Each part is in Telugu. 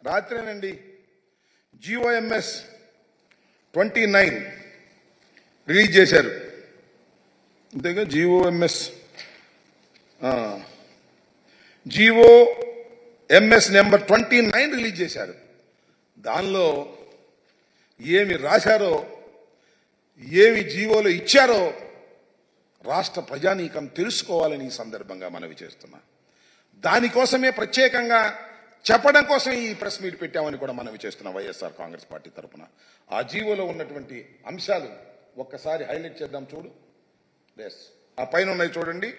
రాత్రేనండి GOMS 29 రిలీజ్ చేశారు. అంతేగా GOMS నెంబర్ 29 రిలీజ్ చేశారు. దానిలో ఏమి రాశారో, ఏమి జీవోలో ఇచ్చారో రాష్ట్ర ప్రజానీకం తెలుసుకోవాలని ఈ సందర్భంగా మనవి చేస్తున్నా. దానికోసమే ప్రత్యేకంగా చెప్పడం కోసం ఈ ప్రెస్ మీట్ పెట్టామని కూడా మనవి చేస్తున్నాం వైఎస్ఆర్ కాంగ్రెస్ పార్టీ తరఫున. ఆ జీవోలో ఉన్నటువంటి అంశాలు ఒక్కసారి హైలైట్ చేద్దాం. చూడు, ఆ పైన ఉన్నాయి చూడండి.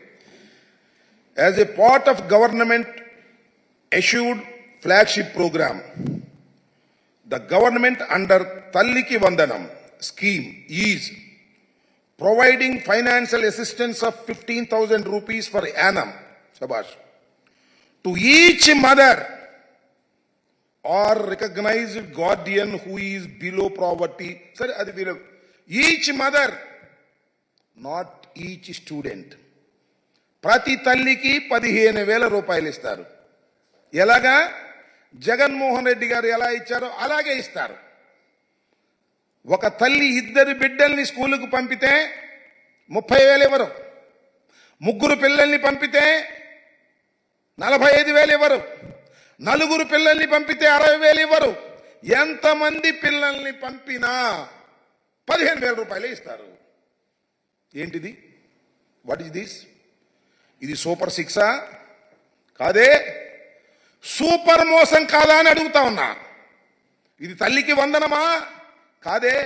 As a part of government issued flagship program, the government under Talliki Vandanam scheme is providing financial assistance of 15,000 rupees per annum, Shabash, to each mother or recognized guardian who is below poverty. Sir, adi below each mother, not each student. ప్రతి తల్లికి 15,000 రూపాయలు ఇస్తారు. ఎలాగా? జగన్మోహన్ రెడ్డి గారు ఎలా ఇచ్చారో అలాగే ఇస్తారు. ఒక తల్లి 2 బిడ్డల్ని స్కూలుకు పంపితే 30,000 ఇవ్వరు. 3 పిల్లల్ని పంపితే 45,000 ఇవ్వరు. 4 పిల్లల్ని పంపితే 60,000 ఇవ్వరు. ఎంతమంది పిల్లల్ని పంపినా 15,000 రూపాయలే ఇస్తారు. ఏంటిది? What is this? ఇది సూపర్ 6 కాదే? సూపర్ మోసం కాదా అని అడుగుతా ఉన్నా. ఇది తల్లికి వందనమా? కాదే.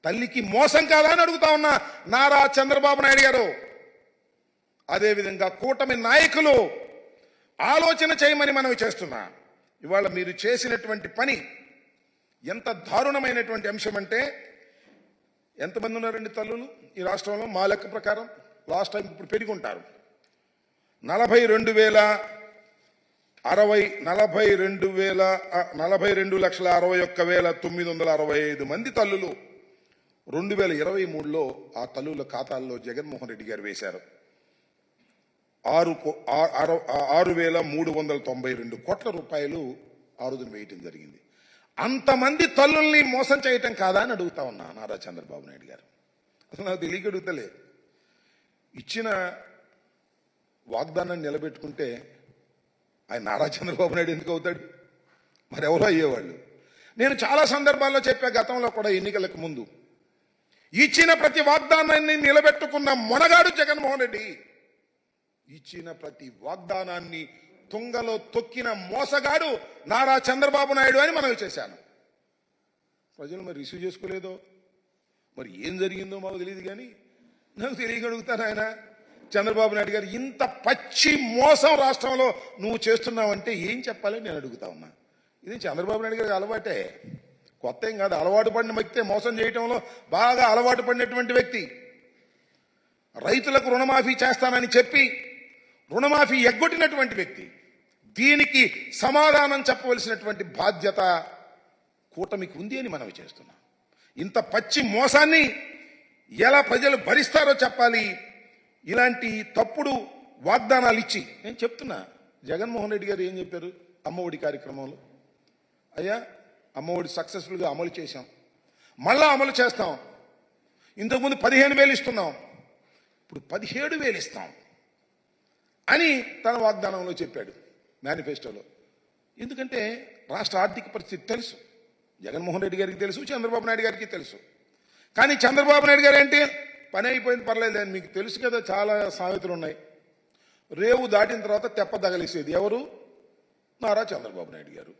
తల్లికి మోసం కాదా అని అడుగుతా ఉన్నా. నారా చంద్రబాబు నాయుడు గారు, అదేవిధంగా కూటమి నాయకులు ఆలోచన చేయమని మనవి చేస్తున్నా. ఇవాళ మీరు చేసినటువంటి పని ఎంత దారుణమైనటువంటి అంశం అంటే, ఎంతమంది ఉన్నారండి తల్లులు ఈ రాష్ట్రంలో? మా లెక్క ప్రకారం లాస్ట్ టైం ఇప్పుడు పెరిగి ఉంటారు. 42,61,965 మంది తల్లులు 2023లో ఆ తల్లుల ఖాతాల్లో జగన్మోహన్ రెడ్డి గారు వేశారు. 6,392 కోట్ల రూపాయలు ఆ రోజున వేయటం జరిగింది. అంతమంది తల్లుల్ని మోసం చేయటం కాదా అని అడుగుతా ఉన్నా నారా చంద్రబాబు నాయుడు గారు. అసలు నాకు తెలియక అడుగుతలే. ఇచ్చిన వాగ్దానాన్ని నిలబెట్టుకుంటే ఆయన నారా చంద్రబాబు నాయుడు ఎందుకు అవుతాడు? మరెవరో అయ్యేవాళ్ళు. నేను చాలా సందర్భాల్లో చెప్పా, గతంలో కూడా ఎన్నికలకు ముందు, ఇచ్చిన ప్రతి వాగ్దానాన్ని నిలబెట్టుకున్న మొనగాడు జగన్మోహన్ రెడ్డి. ఇచ్చిన ప్రతి వాగ్దానాన్ని తుంగలో తొక్కిన మోసగాడు నారా చంద్రబాబు నాయుడు అని మనవి చేశాను. ప్రజలు మరి రిసీవ్ చేసుకోలేదో, మరి ఏం జరిగిందో మాకు తెలియదు. కానీ నాకు తెలియగలుగుతాను, ఆయన చంద్రబాబు నాయుడు గారు ఇంత పచ్చి మోసం రాష్ట్రంలో నువ్వు చేస్తున్నావంటే ఏం చెప్పాలని నేను అడుగుతా ఉన్నా. ఇది చంద్రబాబు నాయుడు గారికి అలవాటే, కొత్త ఏం కాదు. అలవాటు పడిన వ్యక్తే మోసం చేయటంలో బాగా అలవాటు పడినటువంటి వ్యక్తి. రైతులకు రుణమాఫీ చేస్తానని చెప్పి రుణమాఫీ ఎగ్గొట్టినటువంటి వ్యక్తి. దీనికి సమాధానం చెప్పవలసినటువంటి బాధ్యత కూటమికి ఉంది అని మనవి చేస్తున్నాం. ఇంత పచ్చి మోసాన్ని ఎలా ప్రజలు భరిస్తారో చెప్పాలి. ఇలాంటి తప్పుడు వాగ్దానాలు ఇచ్చి నేను చెప్తున్నా. జగన్మోహన్ రెడ్డి గారు ఏం చెప్పారు అమ్మఒడి కార్యక్రమంలో? అయ్యా, అమ్మఒడి సక్సెస్ఫుల్గా అమలు చేశాం, మళ్ళా అమలు చేస్తాం. ఇంతకుముందు 15,000 ఇస్తున్నాం, ఇప్పుడు 17,000 ఇస్తాం అని తన వాగ్దానంలో చెప్పాడు, మేనిఫెస్టోలో. ఎందుకంటే రాష్ట్ర ఆర్థిక పరిస్థితి తెలుసు, జగన్మోహన్ రెడ్డి గారికి తెలుసు, చంద్రబాబు నాయుడు గారికి తెలుసు. కానీ చంద్రబాబు నాయుడు గారు ఏంటి, పని అయిపోయింది పర్లేదు అని. మీకు తెలుసు కదా, చాలా సామెతలు ఉన్నాయి. రేవు దాటిన తర్వాత తెప్ప తగలేసేది ఎవరు? నారా చంద్రబాబు నాయుడు గారు.